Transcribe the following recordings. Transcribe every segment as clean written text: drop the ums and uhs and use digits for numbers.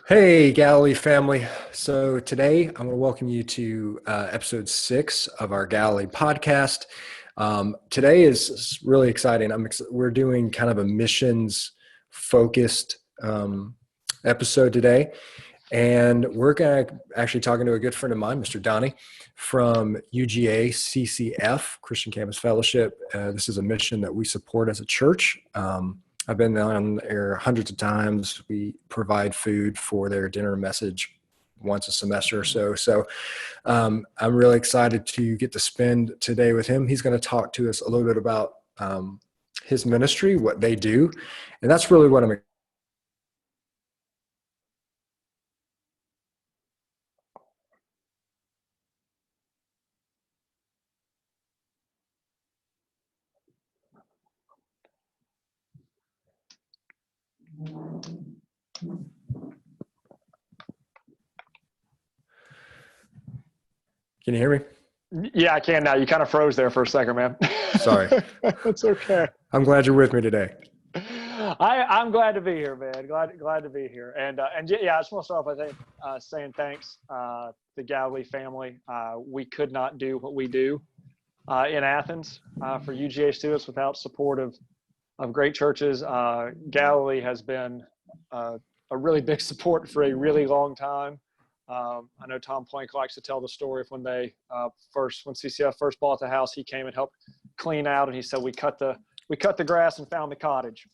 Hey, Galilee family. So today I'm going to welcome you to episode 6 of our Galilee podcast. Today is really exciting. We're doing kind of a missions focused episode today. And we're going to actually talking to a good friend of mine, Mr. Donnie from UGA CCF, Christian Campus Fellowship. This is a mission that we support as a church. I've been on there hundreds of times. We provide food for their dinner message once a semester or so. I'm really excited to get to spend today with him. He's going to talk to us a little bit about his ministry, what they do. And that's really what I'm. Can you hear me? Yeah, I can now. You kind of froze there for a second, man. Sorry. It's okay. I'm glad you're with me today. I'm glad to be here, man. Glad to be here. And yeah, I just want to start off by saying thanks to the Galilee family. We could not do what we do in Athens for UGA students without support of great churches. Galilee has been a really big support for a really long time. I know Tom Plank likes to tell the story of when when CCF first bought the house, he came and helped clean out, and he said, we cut the grass and found the cottage.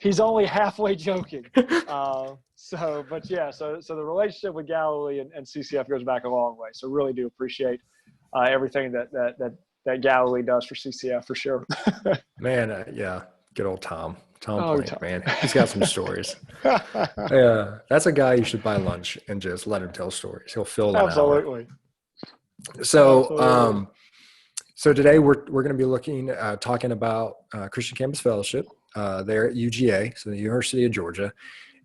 He's only halfway joking. But the relationship with Galilee and CCF goes back a long way. So really do appreciate everything that Galilee does for CCF for sure. Man, yeah, good old Tom. Tom Plank, Tom. man. He's got some stories. Yeah, that's a guy you should buy lunch and just let him tell stories. He'll fill an Absolutely. hour. So today we're going to be talking about Christian Campus Fellowship there at UGA, so the University of Georgia,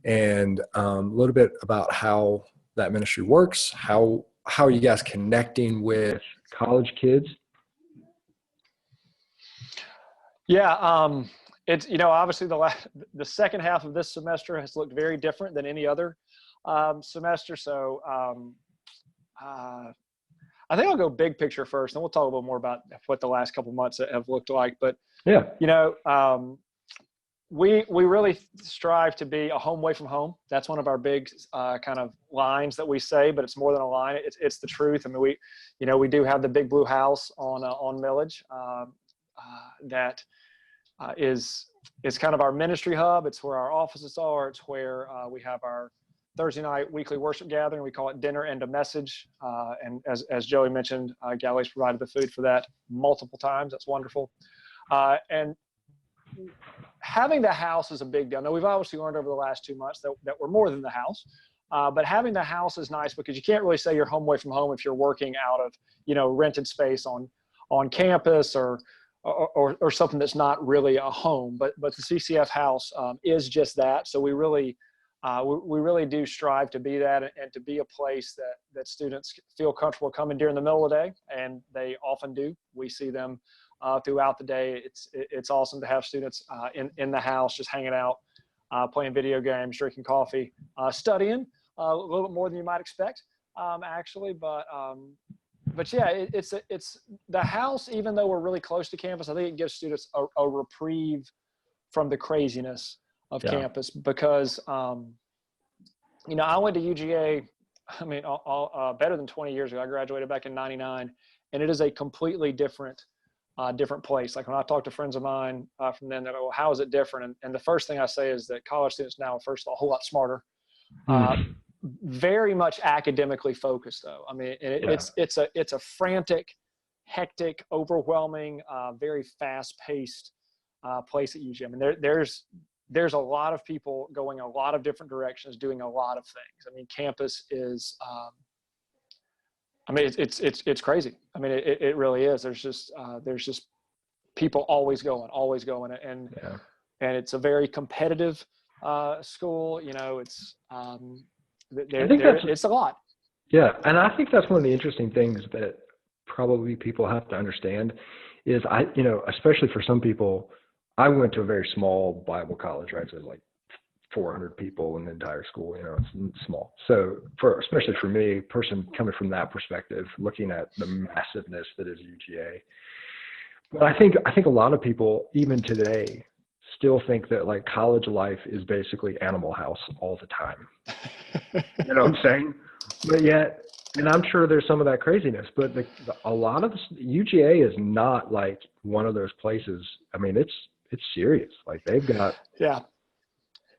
and a little bit about how that ministry works, how are you guys connecting with college kids? Yeah, it's obviously the second half of this semester has looked very different than any other semester. So I think I'll go big picture first, and we'll talk a little more about what the last couple of months have looked like. But yeah, we really strive to be a home away from home. That's one of our big kind of lines that we say, but it's more than a line. It's the truth. I mean, we do have the big blue house on Millage that is kind of our ministry hub. It's where our offices are. It's where we have our Thursday night weekly worship gathering. We call it Dinner and a Message. And as Joey mentioned, Galilee's provided the food for that multiple times. That's wonderful. And having the house is a big deal. Now, we've obviously learned over the last 2 months that we're more than the house. But having the house is nice because you can't really say you're home away from home if you're working out of, rented space on campus or something that's not really a home. But the CCF house is just that. So we really do strive to be that and to be a place that students feel comfortable coming during the middle of the day, and they often do. We see them throughout the day. It's awesome to have students in the house just hanging out, playing video games, drinking coffee, studying a little bit more than you might expect, actually. But yeah, it's the house. Even though we're really close to campus, I think it gives students a reprieve from the craziness of campus because, I went to UGA, better than 20 years ago. I graduated back in 99, and it is a completely different place. Like when I talk to friends of mine from then, they're like, well, how is it different? And the first thing I say is that college students now are, first of all, a whole lot smarter. Very much academically focused, though. I mean, it's a frantic, hectic, overwhelming, very fast-paced place at UGA. I mean, there's a lot of people going a lot of different directions, doing a lot of things. I mean, campus is, it's crazy. I mean, it really is. There's just people always going, and it's a very competitive school. It's it's a lot. Yeah, and I think that's one of the interesting things that probably people have to understand is especially for some people, I went to a very small Bible college, right? So it was like 400 people in the entire school. It's small. So especially for me, person coming from that perspective, looking at the massiveness that is UGA. But I think a lot of people, even today, still think that like college life is basically Animal House all the time. You know what I'm saying? But yet, and I'm sure there's some of that craziness, but a lot of UGA is not like one of those places. I mean, it's serious. Like they've got, Yeah.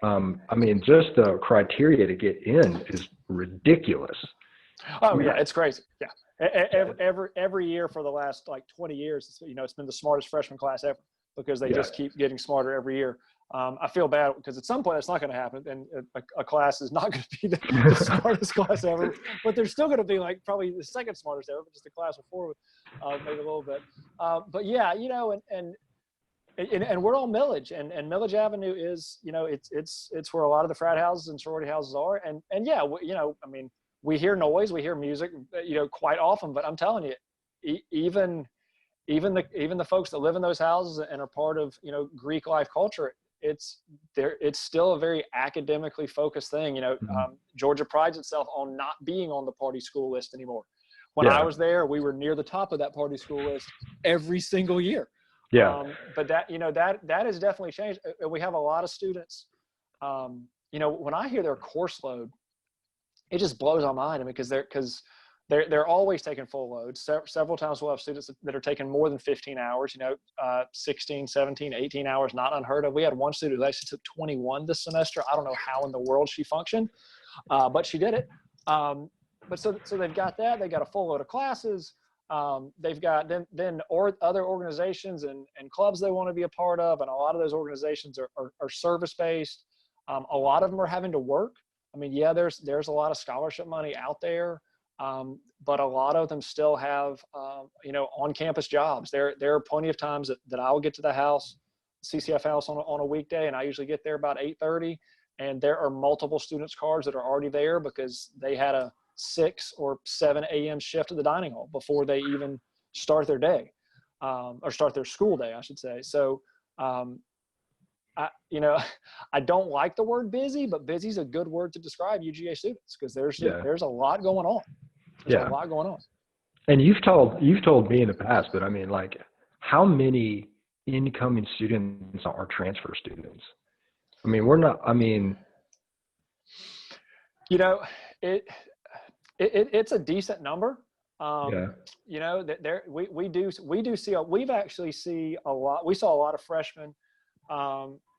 I mean, just the criteria to get in is ridiculous. Oh yeah, it's crazy. Yeah. Every year for the last like 20 years, it's been the smartest freshman class ever because they just keep getting smarter every year. I feel bad because at some point it's not going to happen, and a class is not going to be the smartest class ever, but they're still going to be like probably the second smartest ever, but just a class before, maybe a little bit. But yeah, and we're on Millage, and Millage Avenue is, it's where a lot of the frat houses and sorority houses are, and yeah, I mean, we hear noise, we hear music, quite often, but I'm telling you, even the folks that live in those houses and are part of, Greek life culture, it's still a very academically focused thing. Georgia prides itself on not being on the party school list anymore. When I was there, we were near the top of that party school list every single year. Yeah. But that has definitely changed. We have a lot of students, when I hear their course load, it just blows my mind. I mean, because they're always taking full loads. Several times we'll have students that are taking more than 15 hours, 16, 17, 18 hours, not unheard of. We had one student who actually took 21 this semester. I don't know how in the world she functioned, but she did it. But so they've got that. They got a full load of classes. They've got other organizations and clubs they want to be a part of. And a lot of those organizations are service-based. A lot of them are having to work. I mean, yeah, there's a lot of scholarship money out there. But a lot of them still have, on-campus jobs. There are plenty of times that I'll get to the house, CCF house on a weekday, and I usually get there about 8:30, and there are multiple students' cars that are already there because they had a 6 or 7 a.m. shift at the dining hall before they even start their day, or start their school day, I should say. So, I don't like the word busy, but busy is a good word to describe UGA students because there's a lot going on. There's a lot going on. And you've told me in the past, but I mean, like, how many incoming students are transfer students? I mean, it's a decent number. We saw a lot of freshmen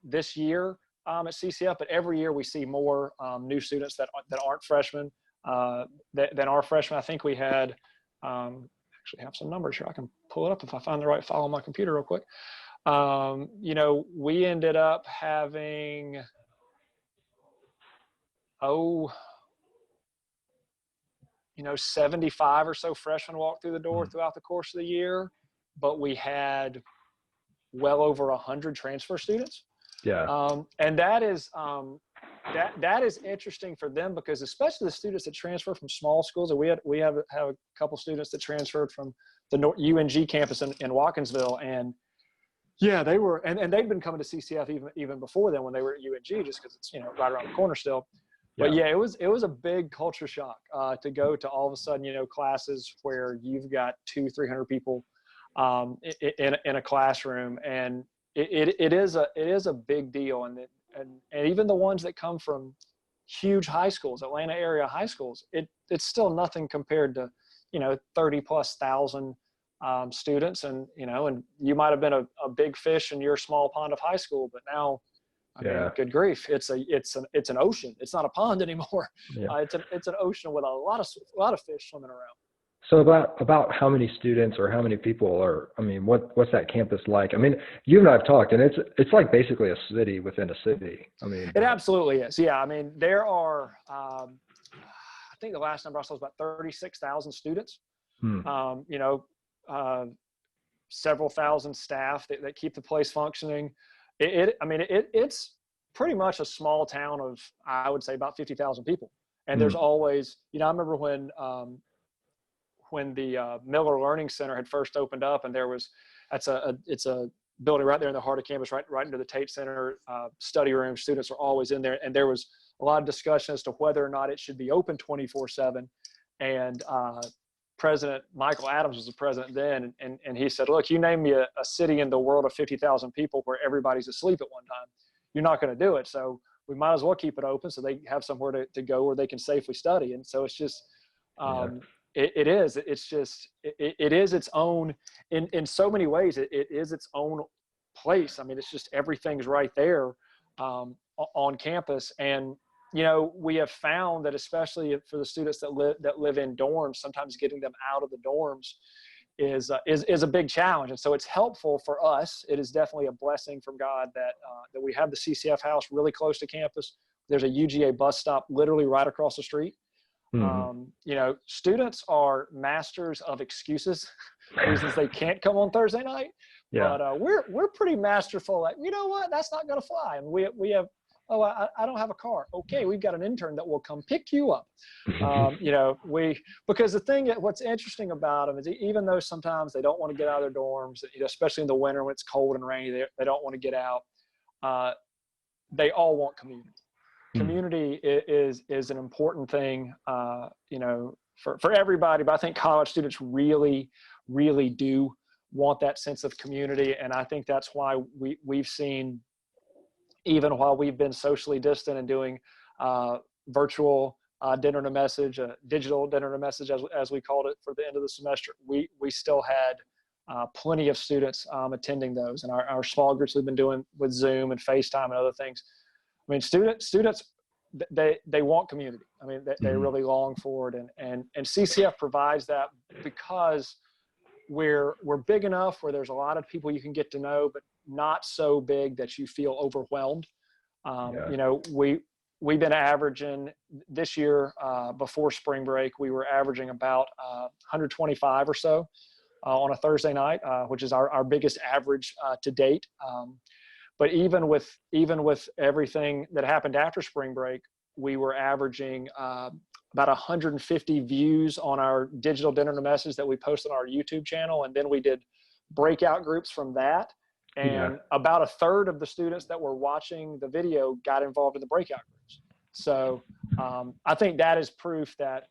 this year at CCF, but every year we see more new students that aren't freshmen than are freshmen. I think we had actually have some numbers here. I can pull it up if I find the right file on my computer real quick. We ended up having 75 or so freshmen walk through the door throughout the course of the year, but we had well over 100 transfer students. And that is that is interesting for them because especially the students that transfer from small schools, and we have a couple students that transferred from the UNG campus in Watkinsville, and yeah, they were, and they'd been coming to CCF even before then when they were at UNG, just because it's right around the corner still. But yeah, it was a big culture shock to go to all of a sudden classes where you've got 200-300 people in a classroom, and it is a big deal, and even the ones that come from huge high schools, Atlanta area high schools, it's still nothing compared to 30,000+ students, and and you might have been a big fish in your small pond of high school, but now I mean, good grief, it's an ocean. It's not a pond anymore. It's an ocean with a lot of fish swimming around. So about how many students or how many people are, I mean, what's that campus like? I mean, you and I have talked, and it's like basically a city within a city. I mean, it absolutely is. Yeah. I mean, there are, I think the last number I saw was about 36,000 students, several thousand staff that keep the place functioning. It's pretty much a small town of, I would say, about 50,000 people. And there's always, I remember when the Miller Learning Center had first opened up, and it's a building right there in the heart of campus, right into the Tate Center study room. Students are always in there. And there was a lot of discussion as to whether or not it should be open 24/7. And President Michael Adams was the president then. And he said, look, you name me a city in the world of 50,000 people where everybody's asleep at one time. You're not going to do it. So we might as well keep it open so they have somewhere to go where they can safely study. And so it's just, it is its own, in so many ways, it is its own place. I mean, it's just, everything's right there on campus. And, you know, we have found that especially for the students that live in dorms, sometimes getting them out of the dorms is a big challenge. And so it's helpful for us. It is definitely a blessing from God that we have the CCF house really close to campus. There's a UGA bus stop literally right across the street. Mm-hmm. You know, students are masters of excuses, reasons they can't come on Thursday night. Yeah. But we're pretty masterful at, you know what, that's not going to fly. And we have, oh, I don't have a car. Okay, we've got an intern that will come pick you up. You know, because the thing what's interesting about them is even though sometimes they don't want to get out of their dorms, you know, especially in the winter when it's cold and rainy, they don't want to get out. They all want community. Community is an important thing, you know, for everybody. But I think college students really, really do want that sense of community. And I think that's why we've seen, even while we've been socially distant and doing virtual dinner and a message, digital dinner and a message, as we called it, for the end of the semester, we still had plenty of students attending those. And our small groups we've been doing with Zoom and FaceTime and other things. I mean, students, they want community. I mean, they really long for it. And CCF provides that because we're big enough where there's a lot of people you can get to know, but not so big that you feel overwhelmed. You know, we've been averaging this year, before spring break, we were averaging about 125 or so on a Thursday night, which is our biggest average to date. But even with everything that happened after spring break, we were averaging about 150 views on our digital dinner and a message that we posted on our YouTube channel. And then we did breakout groups from that. And about a third of the students that were watching the video got involved in the breakout groups. So I think that is proof that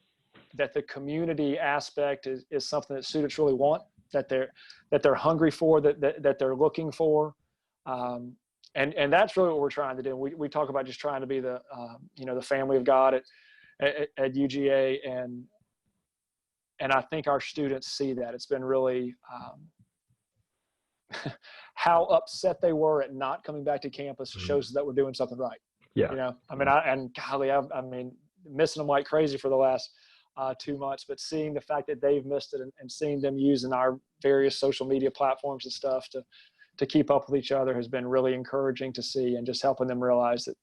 the community aspect is something that students really want, that they're hungry for, that they're looking for. And that's really what we're trying to do. We talk about just trying to be the, you know, the family of God at UGA. And I think our students see that. It's been really, how upset they were at not coming back to campus shows that we're doing something right. Yeah. You know, I mean, I mean, missing them like crazy for the last 2 months, but seeing the fact that they've missed it and seeing them using our various social media platforms and stuff to keep up with each other has been really encouraging to see, and just helping them realize that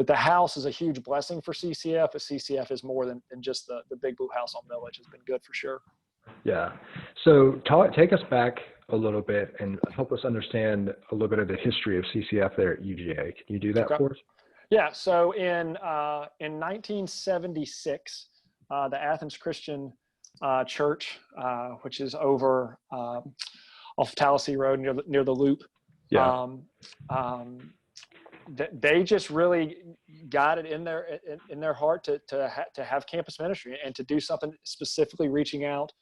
the house is a huge blessing for CCF, but CCF is more than just the Big Blue House on Village. Has been good for sure. Yeah. So take us back a little bit and help us understand a little bit of the history of CCF there at UGA. Can you do that for us? Yeah. So in 1976, the Athens Christian Church, which is over off Tallahassee Road near the Loop, they just really got it in their heart to have campus ministry and to do something specifically reaching out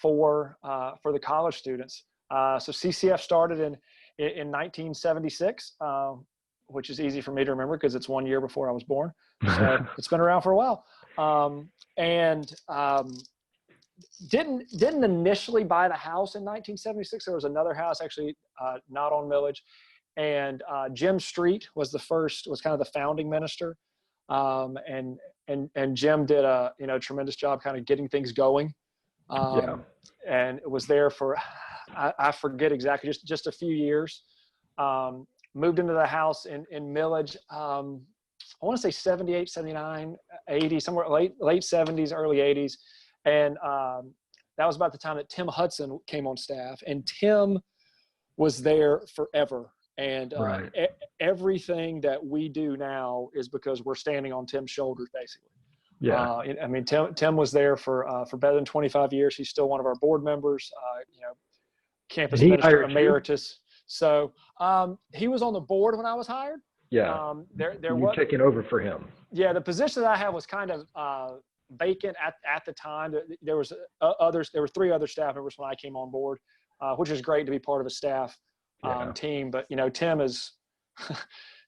for the college students. So CCF started in 1976, which is easy for me to remember because it's 1 year before I was born. So it's been around for a while. Didn't initially buy the house in 1976. There was another house actually not on Millage. And Jim Street was kind of the founding minister. And Jim did a tremendous job kind of getting things going. And it was there for, I forget exactly, just a few years. Moved into the house in Millage, I want to say 78, 79, 80, somewhere late 70s, early 80s. And that was about the time that Tim Hudson came on staff, and Tim was there forever. And everything that we do now is because we're standing on Tim's shoulders, basically. Yeah. I mean, Tim was there for better than 25 years. He's still one of our board members, campus minister emeritus. So he was on the board when I was hired. Yeah. There You're was taking over for him. Yeah, the position that I had was kind of vacant at the time. There was others. There were 3 other staff members when I came on board, which is great to be part of a staff team. But Tim is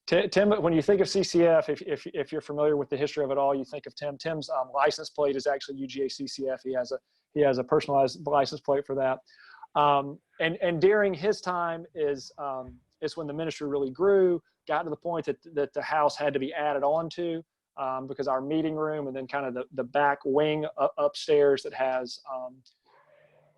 Tim. When you think of CCF, if you're familiar with the history of it all, you think of Tim. Tim's license plate is actually UGA CCF. He has a personalized license plate for that. And during his time is when the ministry really grew, got to the point that the house had to be added on to. Because our meeting room and then kind of the back wing upstairs that has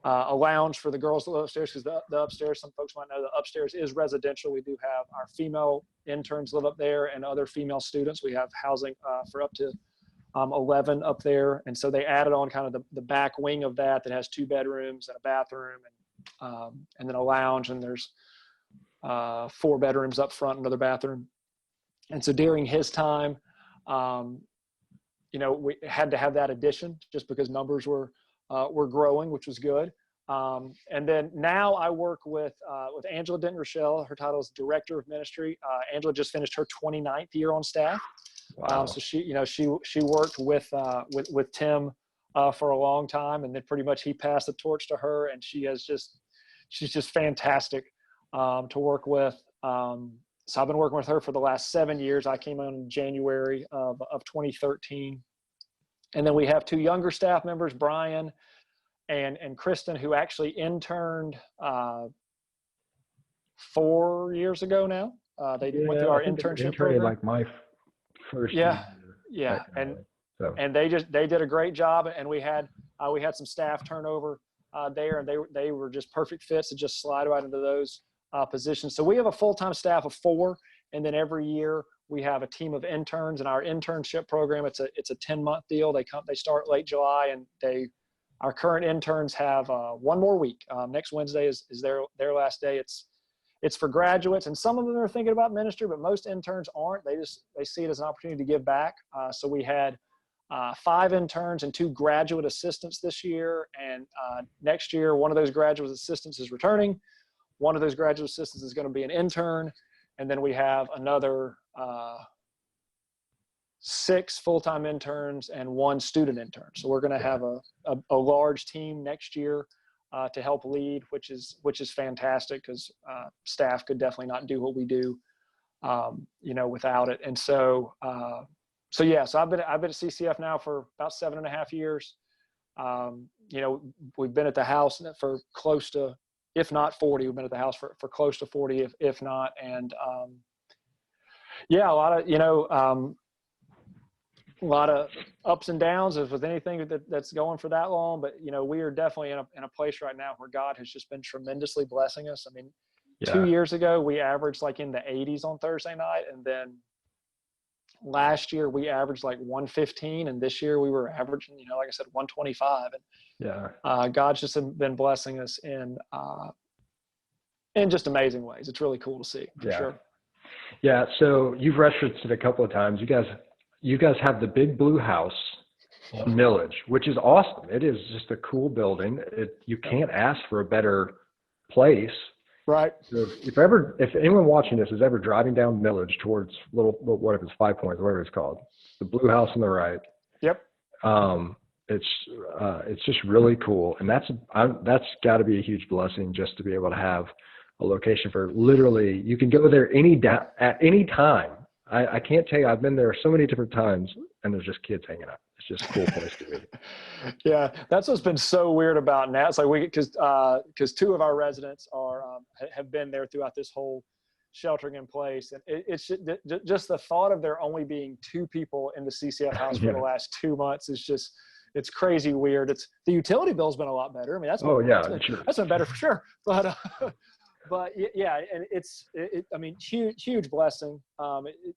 a lounge for the girls that live upstairs, because the upstairs, some folks might know, the upstairs is residential. We do have our female interns live up there and other female students. We have housing for up to 11 up there. And so they added on kind of the back wing of that has 2 bedrooms and a bathroom and then a lounge, and there's 4 bedrooms up front, another bathroom. And so during his time, we had to have that addition just because numbers were growing, which was good. And then now I work with Angela Denton Rochelle. Her title is Director of Ministry. Angela just finished her 29th year on staff. Wow. So she worked with Tim for a long time, and then pretty much he passed the torch to her, and she's just fantastic to work with. So I've been working with her for the last 7 years. I came on in January of 2013. And then we have 2 younger staff members, Brian and Kristen, who actually interned 4 years ago now. They went through our internship program. Like my first year. Yeah. And they did a great job. And we had some staff turnover there, and they were just perfect fits to just slide right into those positions. So we have a full-time staff of 4, and then every year we have a team of interns. In our internship program, it's a 10-month deal. They start late July, and our current interns have 1 more week. Next Wednesday is their last day. It's for graduates, and some of them are thinking about ministry, but most interns aren't. They see it as an opportunity to give back. So we had 5 interns and 2 graduate assistants this year, and next year one of those graduate assistants is returning. One of those graduate assistants is going to be an intern. And then we have another 6 full-time interns and 1 student intern. So we're going to have a large team next year to help lead, which is fantastic, because staff could definitely not do what we do, without it. And so I've been at CCF now for about 7.5 years. We've been at the house for close to, if not 40, we've been at the house for close to 40, if not. And a lot of ups and downs as with anything that's going for that long. But, we are definitely in a place right now where God has just been tremendously blessing us. I mean, 2 years ago, we averaged like in the 80s on Thursday night. And then last year we averaged like 115. And this year we were averaging, like I said, 125. And God's just been blessing us in just amazing ways. It's really cool to see, for sure. Yeah. So you've referenced it a couple of times. You guys have the big blue house on Millage, which is awesome. It is just a cool building. You can't ask for a better place. Right. So if anyone watching this is ever driving down Millage towards whatever it's 5 Points, whatever it's called, the blue house on the right. Yep. It's just really cool, and that's got to be a huge blessing, just to be able to have a location for literally, you can go there at any time. I can't tell you, I've been there so many different times, and there's just kids hanging out. It's just a cool place to be. Yeah, that's what's been so weird about now. It's like because 2 of our residents have been there throughout this whole sheltering in place, and it's just the thought of there only being 2 people in the CCF house for the last 2 months is just, it's crazy weird. The utility bill's been a lot better. I mean, that's been better for sure. But yeah, and I mean, huge blessing.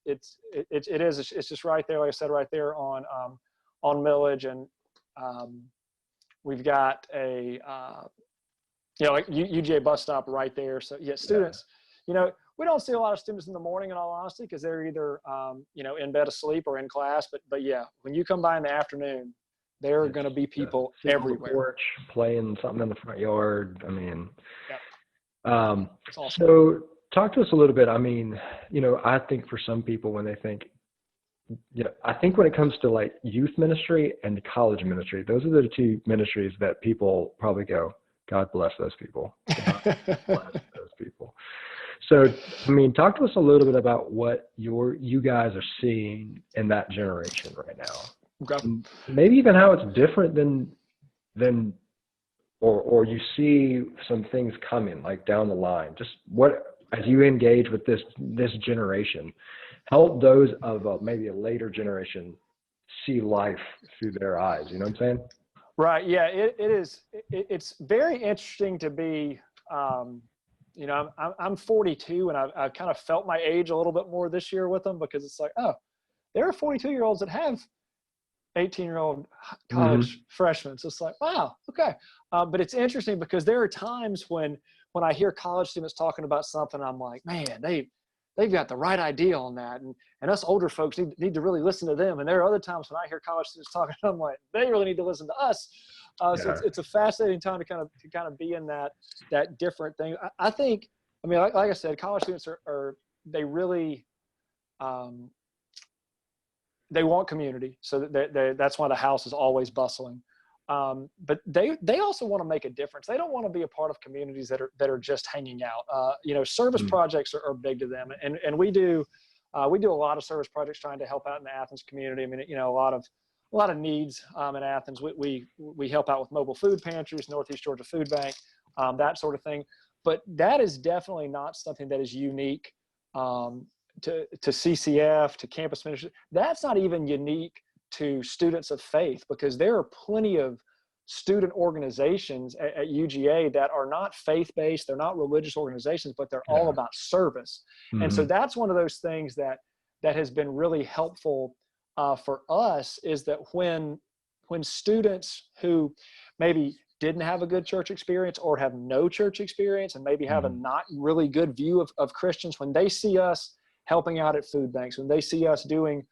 It's just right there, like I said, right there on Millage, and we've got a like UGA bus stop right there. So students, we don't see a lot of students in the morning, in all honesty, because they're either in bed asleep or in class. But yeah, when you come by in the afternoon, there are going to be people everywhere. On the porch, playing something in the front yard. I mean. Yep. It's awesome. So talk to us a little bit. I mean, I think for some people when they think, I think when it comes to like youth ministry and college ministry, those are the two ministries that people probably go, God bless those people. God bless those people. So, I mean, talk to us a little bit about what you guys are seeing in that generation right now. Okay. And maybe even how it's different than or you see some things coming like down the line. Just what as you engage with this generation, help those of maybe a later generation see life through their eyes. You know what I'm saying? Right. Yeah. It is. It's very interesting to be. I'm 42, and I've kind of felt my age a little bit more this year with them, because it's like, oh, there are 42-year-olds that have 18-year-old Mm-hmm. college freshmen. So it's like, wow, okay. But it's interesting because there are times when I hear college students talking about something, I'm like, man, they've got the right idea on that, and us older folks need to really listen to them. And there are other times when I hear college students talking, I'm like, they really need to listen to us. So Yeah. it's a fascinating time to kind of be in that different thing. I think, I mean, like I said, college students are they really they want community, so that's why the house is always bustling. But they also want to make a difference. They don't want to be a part of communities that are just hanging out. Service Mm. projects are big to them, and we do a lot of service projects trying to help out in the Athens community. I mean, a lot of needs in Athens. We help out with mobile food pantries, Northeast Georgia Food Bank, that sort of thing. But that is definitely not something that is unique um, to CCF, to campus ministry. That's not even unique to students of faith, because there are plenty of student organizations at UGA that are not faith-based, they're not religious organizations, but they're all Yeah. about service. And so Mm-hmm. that's one of those things that has been really helpful for us, is that when students who maybe didn't have a good church experience, or have no church experience, and maybe have a Mm-hmm. not really good view of Christians, when they see us helping out at food banks, when they see us doing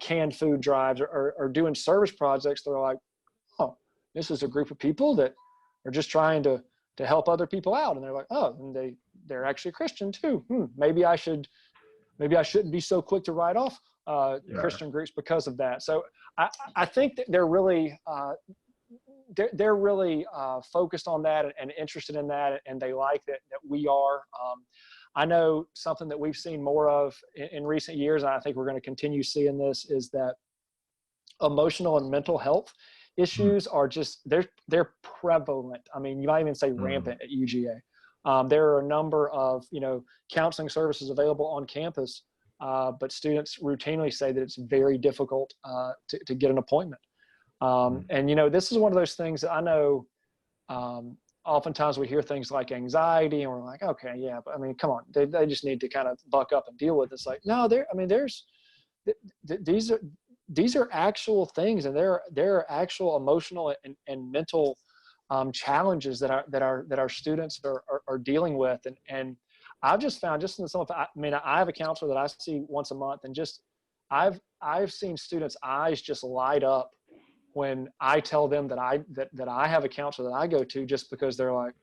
canned food drives, or doing service projects, they're like, oh, this is a group of people that are just trying to help other people out. And they're like, oh, and they're actually Christian too. Maybe I shouldn't be so quick to write off Yeah. Christian groups because of that. So I think that they're really focused on that and interested in that, and they like that we are. I know something that we've seen more of in recent years, and I think we're going to continue seeing this, is that emotional and mental health issues are just they're prevalent. I mean, you might even say Mm-hmm. rampant at UGA. There are a number of counseling services available on campus, but students routinely say that it's very difficult to get an appointment. And this is one of those things that I know. Oftentimes we hear things like anxiety, and we're like, okay, yeah, but I mean, come on, they just need to kind of buck up and deal with it. It's like, no, these are actual things, and there are actual emotional and mental challenges that our students are dealing with. And I've just found, just in some of, I mean, I have a counselor that I see once a month, and just I've seen students' eyes just light up when I tell them that I have a counselor that I go to, just because they're like,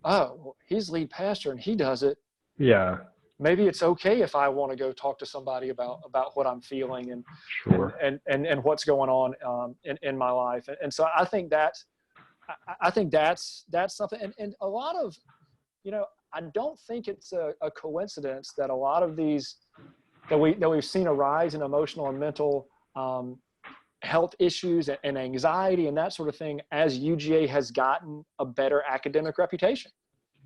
oh, well, he's lead pastor and he does it. Yeah. Maybe it's okay if I want to go talk to somebody about what I'm feeling Sure. and what's going on in my life. And so I think that's something. And a lot of, I don't think it's a coincidence that a lot of these that we've seen a rise in emotional and mental health issues and anxiety and that sort of thing as UGA has gotten a better academic reputation.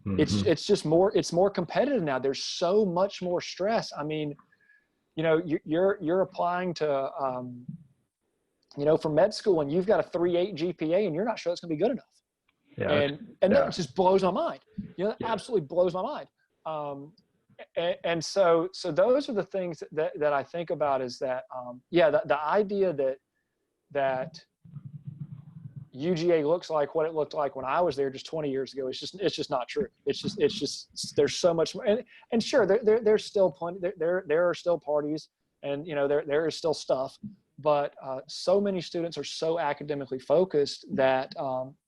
Mm-hmm. It's more competitive now. There's so much more stress. I mean, you're applying to for med school, and you've got a 3.8 GPA, and you're not sure it's going to be good enough. Yeah. And that just blows my mind. That Yeah. absolutely blows my mind. And so those are the things that I think about, is that the idea that UGA looks like what it looked like when I was there just 20 years ago. It's just not true. It's just there's so much more. And sure, there's still plenty. There are still parties, and there is still stuff. But so many students are so academically focused that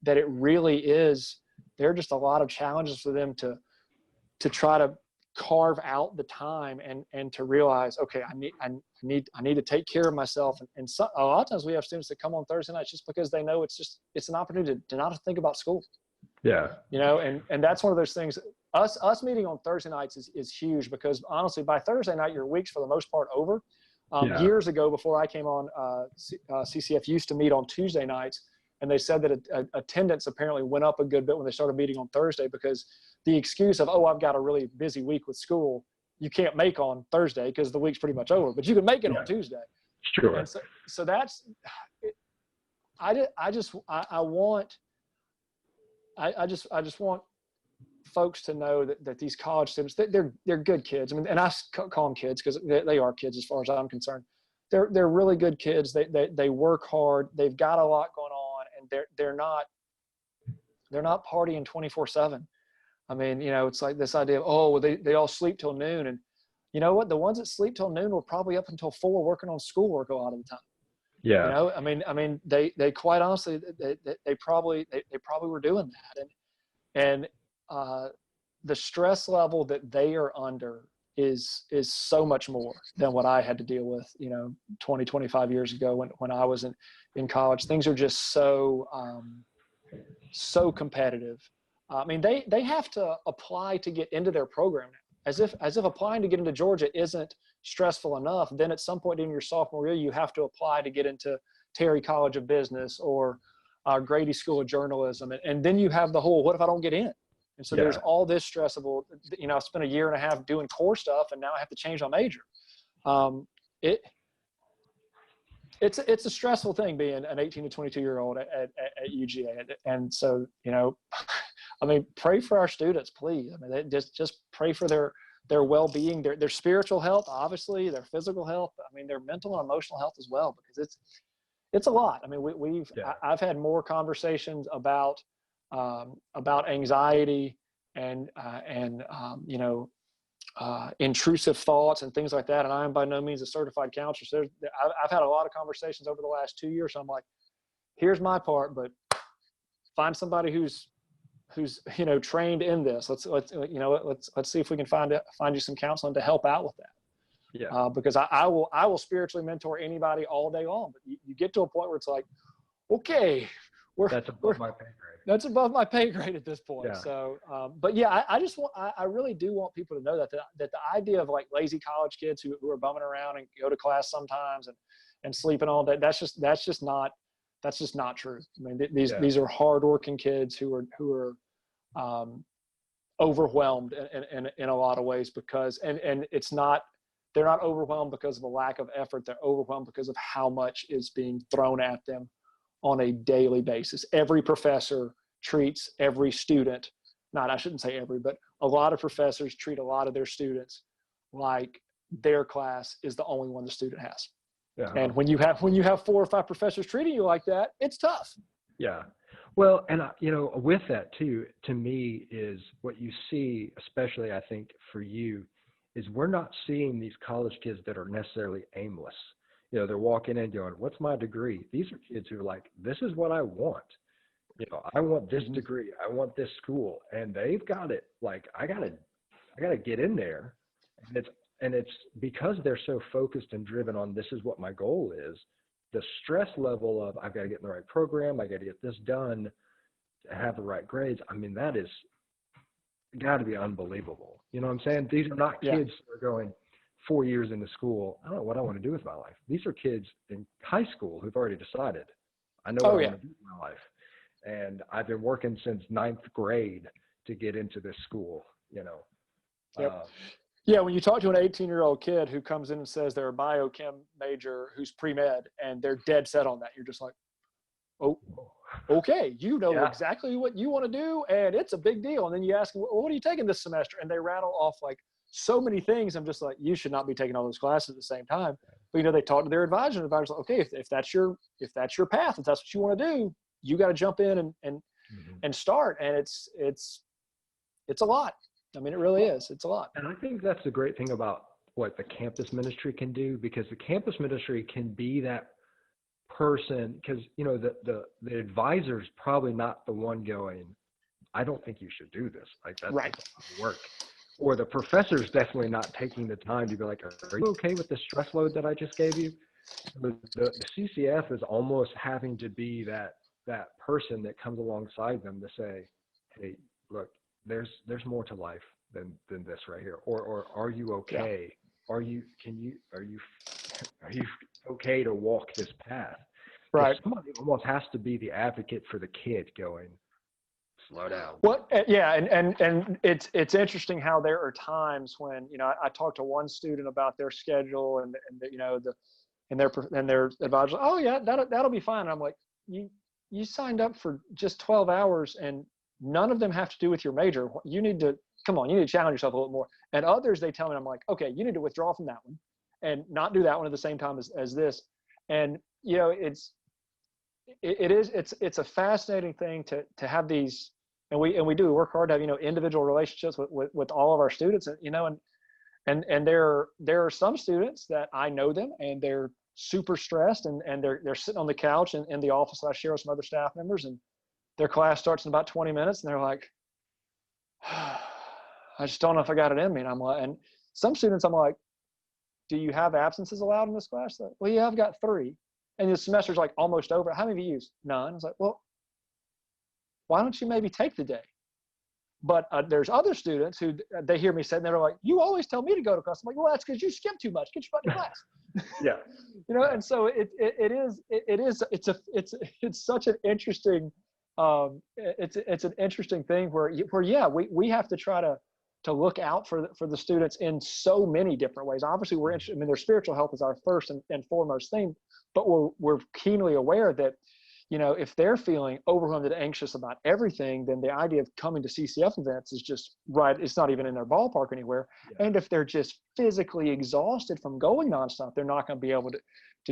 it really is. There are just a lot of challenges for them to try to carve out the time and to realize, okay, I need to take care of myself. And so, a lot of times we have students that come on Thursday nights just because they know it's an opportunity to not think about school. Yeah. And that's one of those things. Us meeting on Thursday nights is huge, because honestly, by Thursday night, your week's for the most part over. Years ago, before I came on, CCF used to meet on Tuesday nights, and they said that attendance apparently went up a good bit when they started meeting on Thursday, because the excuse of, oh, I've got a really busy week with school, you can't make on Thursday because the week's pretty much over, but you can make it on Tuesday. Sure. And so that's, I just want folks to know that these college students, they're good kids. I mean, and I call them kids because they are kids as far as I'm concerned. They're really good kids. They work hard. They've got a lot going on, and they're not partying 24/7. I mean, it's like this idea of, oh, well, they all sleep till noon, and you know what? The ones that sleep till noon were probably up until 4 working on schoolwork a lot of the time. Yeah. I mean, they quite honestly, they probably were doing that, and the stress level that they are under is so much more than what I had to deal with, 20, 25 years ago when I was in college. Things are just so competitive. I mean, they have to apply to get into their program now. As if applying to get into Georgia isn't stressful enough, then at some point in your sophomore year, you have to apply to get into Terry College of Business or Grady School of Journalism. And then you have the whole, what if I don't get in? And so there's all this stress of, I spent a year and a half doing core stuff, and now I have to change my major. It's a stressful thing being an 18 to 22-year-old at UGA. And so, I mean, pray for our students, please. I mean, just pray for their well-being, their spiritual health, obviously, their physical health. I mean, their mental and emotional health as well, because it's a lot. I mean, I've had more conversations about anxiety and intrusive thoughts and things like that. And I am by no means a certified counselor. So I've had a lot of conversations over the last 2 years. So I'm like, here's my part, but find somebody who's trained in this. Let's see if we can find you some counseling to help out with that. Yeah. Because I will spiritually mentor anybody all day long, but you get to a point where it's like, okay, that's above my pay grade. That's above my pay grade at this point. Yeah. So, but yeah, I really do want people to know that the idea of like lazy college kids who are bumming around and go to class sometimes and sleeping all day, that's just not true. I mean, these are hardworking kids who are overwhelmed in a lot of ways, because, and they're not overwhelmed because of a lack of effort. They're overwhelmed because of how much is being thrown at them on a daily basis. Every professor treats every student, I shouldn't say every, but a lot of professors treat a lot of their students like their class is the only one the student has. Yeah. And when you have 4 or 5 professors treating you like that, it's tough. Yeah. Well, and with that too, to me, is what you see, especially I think for you, is we're not seeing these college kids that are necessarily aimless. They're walking in going, what's my degree? These are kids who are like, this is what I want. I want this degree. I want this school. And they've got it. Like, I gotta get in there. And it's because they're so focused and driven on, this is what my goal is. The stress level of, I've got to get in the right program. I got to get this done to have the right grades. I mean, that is got to be unbelievable. You know what I'm saying? These are not kids who are going 4 years into school, I don't know what I want to do with my life. These are kids in high school who've already decided, I know what I want to do with my life. And I've been working since 9th grade to get into this school, Yep. Yeah, when you talk to an 18-year-old kid who comes in and says they're a biochem major who's pre-med and they're dead set on that, you're just like, oh, okay, exactly what you want to do, and it's a big deal. And then you ask them, well, what are you taking this semester? And they rattle off like so many things. I'm just like, you should not be taking all those classes at the same time. But they talk to their advisor, and the advisor's like, okay, if that's your path, if that's what you want to do, you got to jump in and start. And it's a lot. I mean, it really is. It's a lot. And I think that's the great thing about what the campus ministry can do, because the campus ministry can be that person, because the advisor's probably not the one going, I don't think you should do this. Like, that's right. not work. or the professor's definitely not taking the time to be like, are you okay with the stress load that I just gave you? The CCF is almost having to be that person that comes alongside them to say, hey, look, there's more to life than this right here. Or are you Yeah. okay? Are you okay to walk this path? So Right. somebody almost has to be the advocate for the kid going, slow down. Well, yeah, and it's interesting how there are times when, I talked to one student about their schedule, and their advisor, oh yeah, that'll be fine. And I'm like, you signed up for just 12 hours, and none of them have to do with your major. You need to come on, you need to challenge yourself a little more. And others, they tell me, I'm like, okay, you need to withdraw from that one and not do that one at the same time as this. And it's a fascinating thing to have these, and we do work hard to have individual relationships with all of our students, and there are some students that I know them and they're super stressed, and they're sitting on the couch in the office that I share with some other staff members, and their class starts in about 20 minutes and they're like, I just don't know if I got it in me. And I'm like, and some students, I'm like, do you have absences allowed in this class? Like, well, yeah, I've got 3. And the semester's like almost over. How many have you used? None. I was like, well, why don't you maybe take the day? But there's other students who they hear me say, and they're like, you always tell me to go to class. I'm like, well, that's because you skip too much. Get your butt to class. Yeah. And so it's such an interesting, it's an interesting thing where yeah, we have to try to look out for the students in so many different ways. Obviously, we're interested. I mean, their spiritual health is our first and foremost thing, but we're keenly aware that, if they're feeling overwhelmed and anxious about everything, then the idea of coming to CCF events is just right. It's not even in their ballpark anywhere. Yeah. And if they're just physically exhausted from going nonstop, they're not going to be able to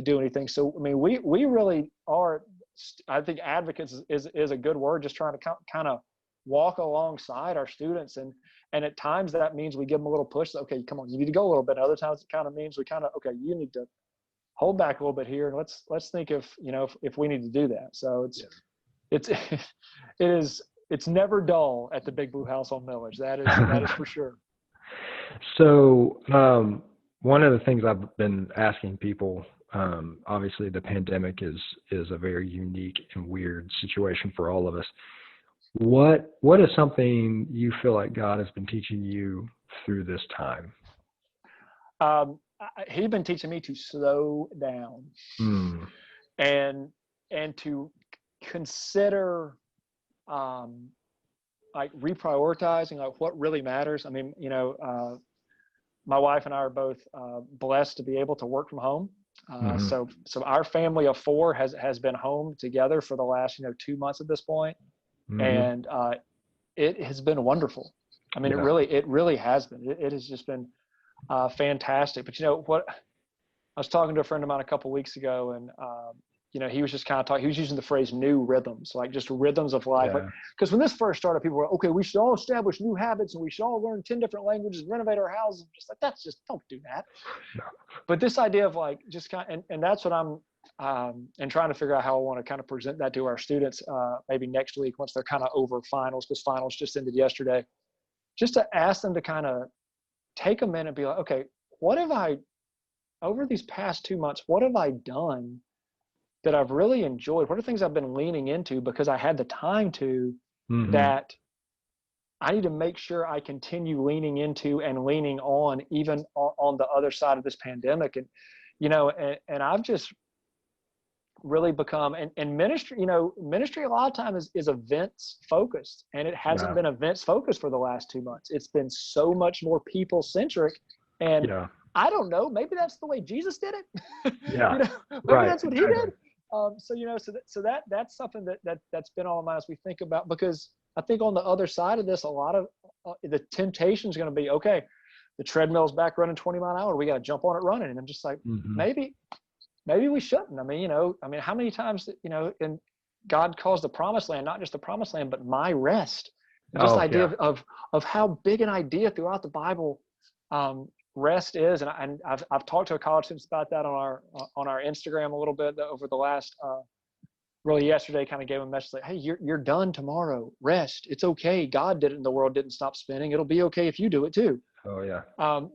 do anything. So, I mean, we really are, I think advocates is a good word, just trying to kind of walk alongside our students. And at times that means we give them a little push. Okay, come on, you need to go a little bit. Other times it kind of means we kind of, okay, you need to hold back a little bit here, and let's think if we need to do that. So it's never dull at the Big Blue House on Millage. That is for sure. So one of the things I've been asking people, obviously the pandemic is a very unique and weird situation for all of us. What is something you feel like God has been teaching you through this time? He's been teaching me to slow down and to consider like reprioritizing like what really matters. I mean, my wife and I are both blessed to be able to work from home. So our family of 4 has been home together for the last 2 months at this point. And it has been wonderful. I mean, it really has been. It has just been fantastic. But what, I was talking to a friend of mine a couple of weeks ago, and he was just kind of talking. He was using the phrase "new rhythms," like just rhythms of life. Because when this first started, people were, okay, we should all establish new habits, and we should all learn 10 different languages, and renovate our houses. Just like don't do that. No. But this idea of like just kind of, and that's what I'm and trying to figure out how I want to kind of present that to our students maybe next week once they're kind of over finals, because finals just ended yesterday. Just to ask them to kind of take a minute and be like, okay, what have I, over these past 2 months, what have I done that I've really enjoyed? What are things I've been leaning into because I had the time to, that I need to make sure I continue leaning into and leaning on, even on the other side of this pandemic. And, and I've just really become, and ministry, ministry a lot of times is events focused, and it hasn't been events focused for the last 2 months. It's been so much more people centric, and I don't know, maybe that's the way Jesus did it. Maybe that's what he did. So that's something that's been on my mind as we think about, because I think on the other side of this, a lot of the temptation is going to be, okay, the treadmill's back running 20 miles an hour. We got to jump on it running. And I'm just like, maybe we shouldn't. I mean, how many times, and God calls the promised land, not just the promised land, but my rest. Just idea of how big an idea throughout the Bible rest is. And I've talked to college students about that on our Instagram a little bit over the last really yesterday kind of gave a message like, hey, you're done tomorrow. Rest. It's okay. God did it and the world didn't stop spinning. It'll be okay if you do it too. Oh yeah.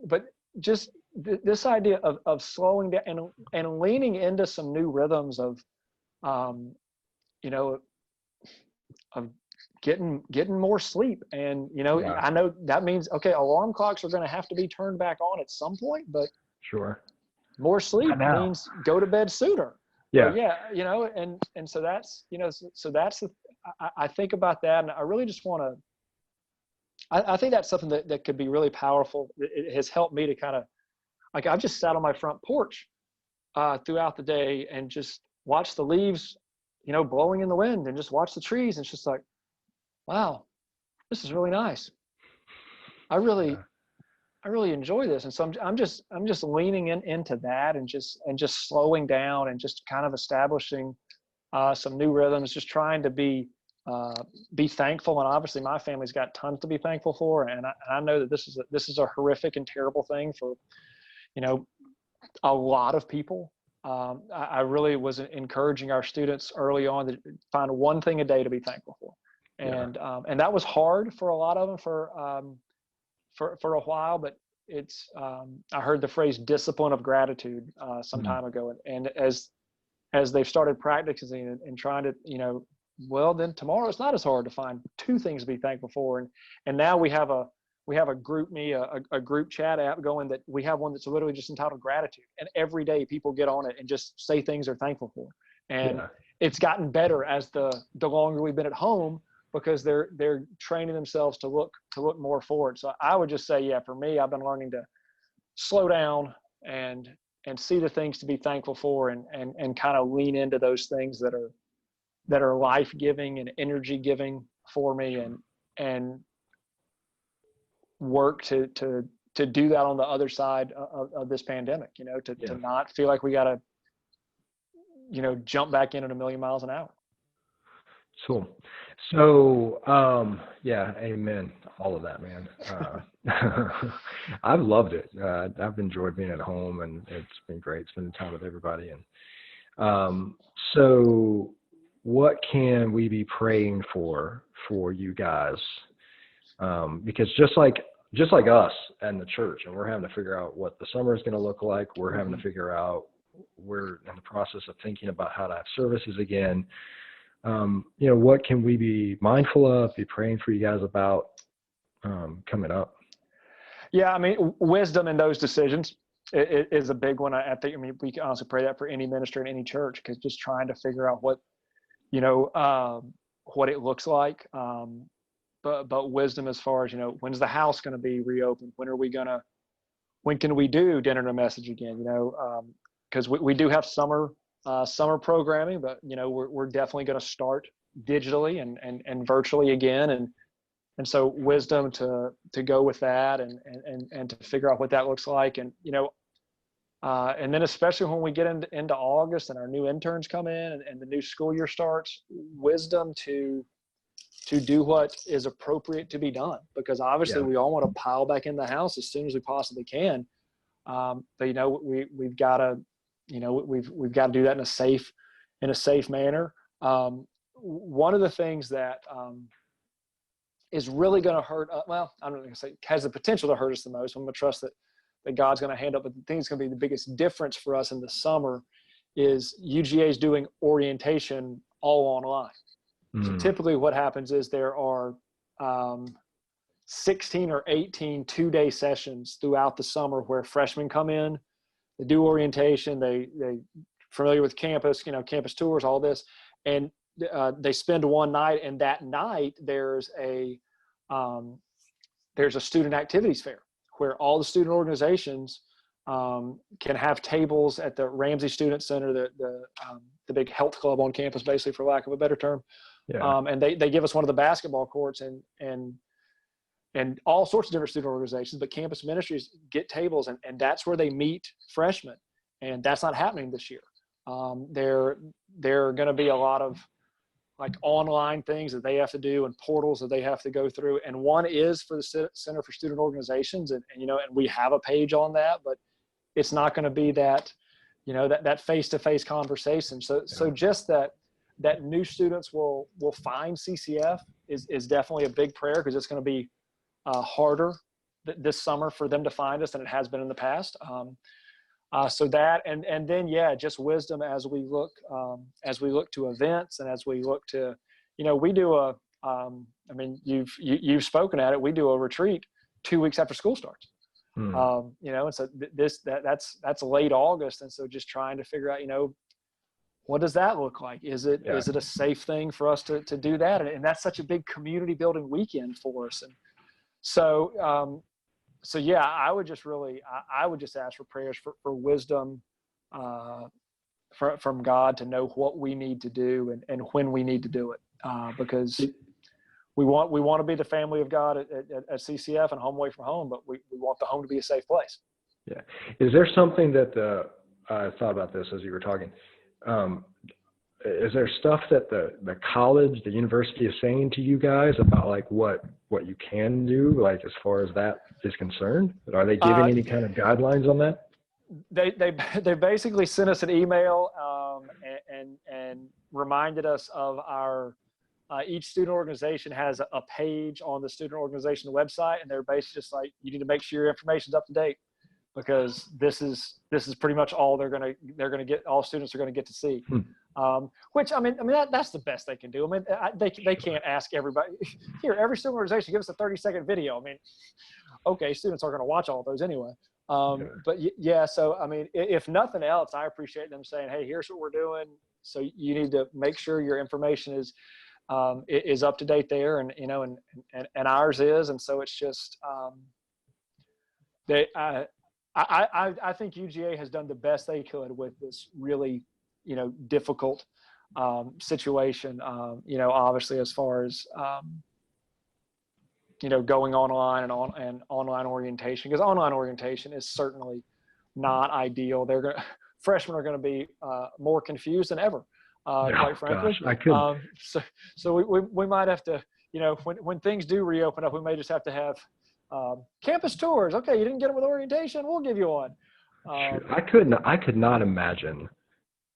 But just this idea of slowing down and leaning into some new rhythms of, you know, of getting more sleep. And, you know, Yeah. I know that means, okay, alarm clocks are going to have to be turned back on at some point, but Sure. more sleep Not now. means go to bed sooner. But Yeah. yeah, you know, and so that's, you know, so that's I think about that, and I really just want to, I think that's something that could be really powerful. It has helped me to kind of, like, I've just sat on my front porch throughout the day and just watch the leaves, you know, blowing in the wind, and just watch the trees. And it's just like, wow, this is really nice. I really, Yeah. I really enjoy this. And so I'm just leaning into that, and just slowing down, and just kind of establishing some new rhythms, just trying to be thankful. And obviously my family's got tons to be thankful for. And I know that this is a horrific and terrible thing for, you know, a lot of people. I really was encouraging our students early on to find one thing a day to be thankful for. Yeah. And that was hard for a lot of them for a while, but it's, I heard the phrase discipline of gratitude some Mhm. time ago. And as they've started practicing and trying to, you know, well, then tomorrow it's not as hard to find two things to be thankful for. And now we have a group a group chat app going, that we have one that's literally just entitled gratitude. And every day people get on it and just say things they're thankful for. And Yeah. it's gotten better as the longer we've been at home, because they're training themselves to look more forward. So I would just say, yeah, for me, I've been learning to slow down and see the things to be thankful for, and kind of lean into those things that are life-giving and energy-giving for me, and work to do that on the other side of this pandemic, you know, to Yeah. not feel like we got to, you know, jump back in at a million miles an hour. Cool. So, yeah, amen. All of that, man. I've loved it. I've enjoyed being at home, and it's been great spending time with everybody. And so, what can we be praying for you guys? Because just like us and the church, and we're having to figure out what the summer is going to look like. We're having to figure out. We're in the process of thinking about how to have services again. You know, what can we be mindful of, be praying for you guys about coming up? Yeah, I mean, wisdom in those decisions is a big one. I think, I mean, we can also pray that for any minister in any church, because just trying to figure out what, you know, what it looks like. But wisdom as far as, you know, when's the house going to be reopened? When can we do dinner and a message again? You know, because we do have summer programming, but, you know, we're definitely going to start digitally and virtually again. And so wisdom to go with that, and to figure out what that looks like. And, you know, and then especially when we get into August and our new interns come in, and the new school year starts, wisdom to do what is appropriate to be done, because obviously Yeah. we all want to pile back in the house as soon as we possibly can. But, you know, we've got to, you know, we've got to do that in a safe manner. One of the things that is really going to hurt, well, I'm not going to say has the potential to hurt us the most. I'm going to trust that God's going to handle it. But the thing that's going to be the biggest difference for us in the summer is UGA is doing orientation all online. So typically what happens is there are 16 or 18 two-day sessions throughout the summer where freshmen come in, they do orientation, they familiar with campus, you know, campus tours, all this, and they spend one night, and that night there's a student activities fair where all the student organizations can have tables at the Ramsey Student Center, the big health club on campus, basically, for lack of a better term. Yeah. And they give us one of the basketball courts, and all sorts of different student organizations, but campus ministries get tables, and that's where they meet freshmen. And that's not happening this year. There are going to be a lot of like online things that they have to do and portals that they have to go through. And one is for the Center for Student Organizations. And you know, and we have a page on that, but it's not going to be that, you know, that face-to-face conversation. So just that that new students will find CCF is definitely a big prayer, because it's going to be harder this summer for them to find us than it has been in the past. So that, and then, yeah, just wisdom as we look to events, and as we look to, we do I mean, you've spoken at it. We do a retreat 2 weeks after school starts. And so that's late August. And so just trying to figure out, what does that look like? Is it a safe thing for us to do that? And that's such a big community building weekend for us. And so, yeah, I would just ask for prayers for wisdom, from God, to know what we need to do and when we need to do it, because we want to be the family of God at CCF and home away from home, but we want the home to be a safe place. Yeah. Is there something that I thought about this as you were talking? Is there stuff that the college, the university is saying to you guys about like what you can do, like as far as that is concerned? Are they giving any kind of guidelines on that? They basically sent us an email and reminded us of our each student organization has a page on the student organization website, and they're basically just like, you need to make sure your information's up to date, because this is pretty much all they're gonna get. All students are gonna get to see. Which I mean that's the best they can do. I mean, they can't ask everybody here. Every student organization give us a 30-second video. I mean, okay, students are gonna watch all of those anyway. But yeah, so I mean, if nothing else, I appreciate them saying, hey, here's what we're doing. So you need to make sure your information is up to date there, and and ours is. And so it's just I think UGA has done the best they could with this really difficult situation. Obviously, as far as going online and online orientation, because online orientation is certainly not ideal. Freshmen are going to be more confused than ever, quite frankly. Gosh, I couldn't. So we might have to, when things do reopen up, we may just have to have campus tours. Okay, you didn't get them with orientation, we'll give you one. I could not imagine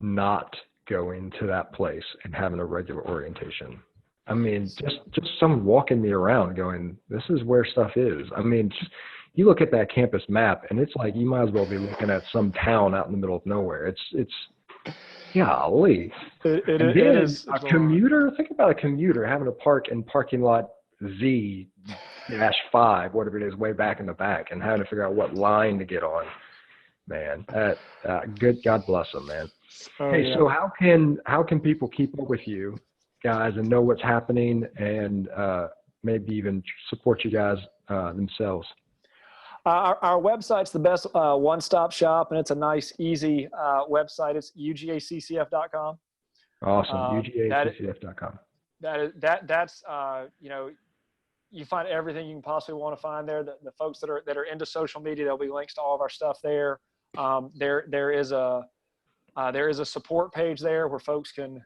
not going to that place and having a regular orientation. I mean, just someone walking me around going, this is where stuff is. I mean, you look at that campus map and it's like, you might as well be looking at some town out in the middle of nowhere. It's golly. It is a commuter. Think about a commuter having to park in parking lot Z-5, whatever it is, way back in the back, and having to figure out what line to get on. Man, good. God bless them, man. Hey, so how can people keep up with you guys and know what's happening, and maybe even support you guys themselves? Our website's the best one-stop shop, and it's a nice, easy website. It's ugaccf.com. Awesome. ugaccf.com. That's you find everything you can possibly want to find there. The folks that are into social media, there'll be links to all of our stuff there. There is a support page there where folks can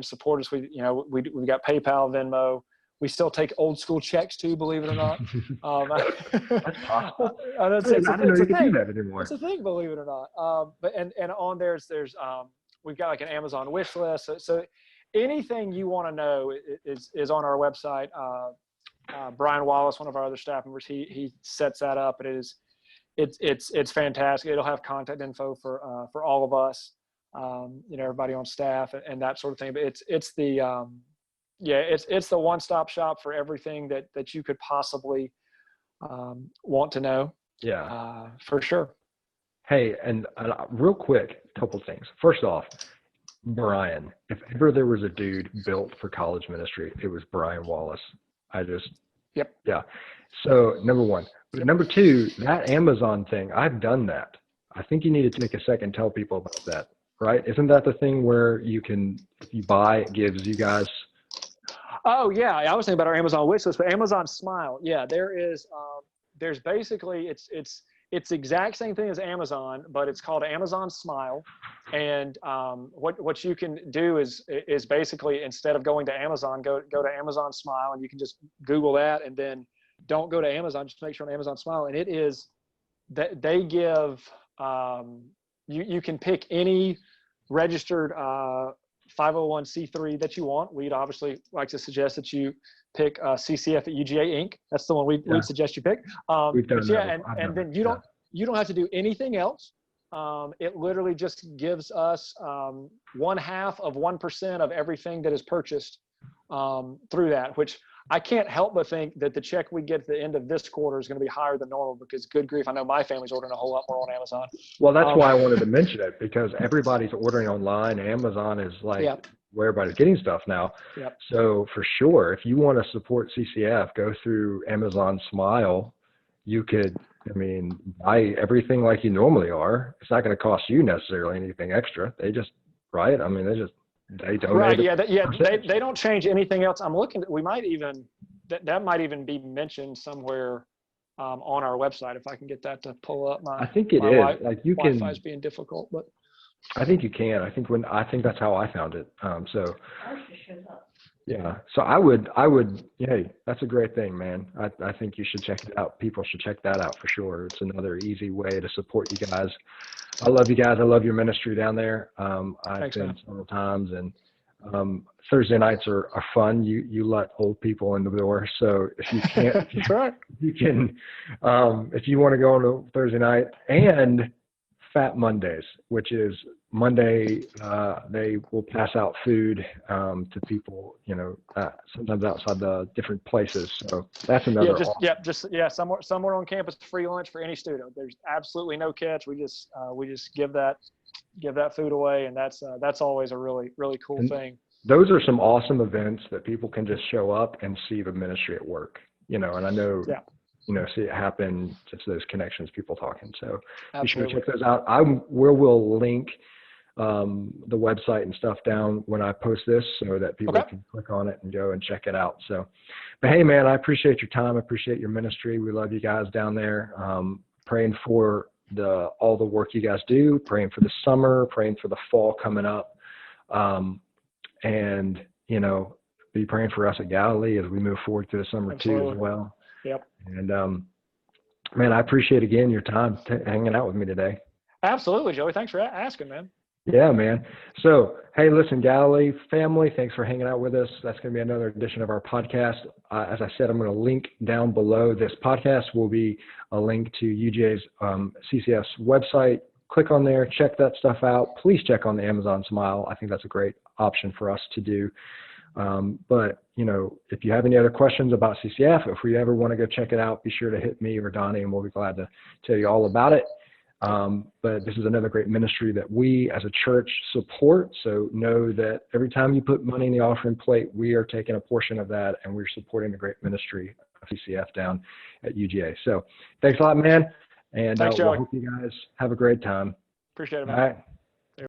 support us. We've got PayPal, Venmo. We still take old school checks too, believe it or not. That's possible. I didn't know you could do that anymore. It's a thing, believe it or not. But on there's we've got like an Amazon wish list. So anything you want to know is on our website. Brian Wallace, one of our other staff members, he sets that up, and it's fantastic. It'll have contact info for all of us, everybody on staff and that sort of thing. But it's the one-stop shop for everything that you could possibly want to know. Yeah, for sure. Hey, and real quick, a couple things. First off, Brian, if ever there was a dude built for college ministry, it was Brian Wallace. Yep. Yeah. So number one. But number two, that Amazon thing, I've done that. I think you need to take a second and tell people about that, right? Isn't that the thing where you buy, it gives you guys? Oh yeah. I was thinking about our Amazon wish list, but Amazon Smile. Yeah, there's basically, it's the exact same thing as Amazon, but it's called Amazon Smile. And what you can do is basically, instead of going to Amazon, go to Amazon Smile, and you can just Google that, and then don't go to Amazon, just make sure on Amazon Smile. And it is that they give, you can pick any registered 501c3 that you want, we'd obviously like to suggest that you pick CCF at UGA Inc. That's the one we'd suggest you pick. We've done that. And then you don't have to do anything else. It literally just gives us 0.5% of everything that is purchased through that, which I can't help but think that the check we get at the end of this quarter is going to be higher than normal, because good grief, I know my family's ordering a whole lot more on Amazon. Well, that's why I wanted to mention it, because everybody's ordering online. Amazon is like where everybody's getting stuff now. Yep. So for sure, if you want to support CCF, go through Amazon Smile. You could, buy everything like you normally are. It's not going to cost you necessarily anything extra. They just, right? They donate. Right. They don't change anything else. I'm looking. We might even that might even be mentioned somewhere on our website, if I can get that to pull up. I think it is. Like you can. Wi-Fi is being difficult, but I think you can. I think that's how I found it. So. Yeah. So I would. Hey, that's a great thing, man. I think you should check it out. People should check that out for sure. It's another easy way to support you guys. I love you guys. I love your ministry down there. I've been several times, and Thursday nights are fun. You let old people in the door. So if you can't, you can, if you want to go on a Thursday night, and Fat Mondays, which is Monday, they will pass out food to people, sometimes outside the different places. So that's another. Somewhere on campus, free lunch for any student. There's absolutely no catch. We just give that food away, and that's always a really, really cool thing. Those are some awesome events that people can just show up and see the ministry at work. And I know. Yeah. See it happen, just those connections, people talking. So be sure to check those out. We'll link the website and stuff down when I post this, so that people can click on it and go and check it out. So, but hey, man, I appreciate your time. I appreciate your ministry. We love you guys down there. Praying for all the work you guys do, praying for the summer, praying for the fall coming up. And, be praying for us at Galilee as we move forward through the summer too as well. Yep. And man, I appreciate again your time hanging out with me today. Absolutely, Joey. Thanks for asking, man. Yeah, man. So, hey, listen, Galilee family, thanks for hanging out with us. That's going to be another edition of our podcast. As I said, I'm going to link down below this podcast will be a link to UGA's CCF's website. Click on there, check that stuff out. Please check on the Amazon Smile. I think that's a great option for us to do. But if you have any other questions about CCF, if we ever want to go check it out, be sure to hit me or Donnie, and we'll be glad to tell you all about it. But this is another great ministry that we as a church support. So know that every time you put money in the offering plate, we are taking a portion of that, and we're supporting the great ministry of CCF down at UGA. So thanks a lot, man. And thanks, I hope you guys have a great time. Appreciate it, man. All right.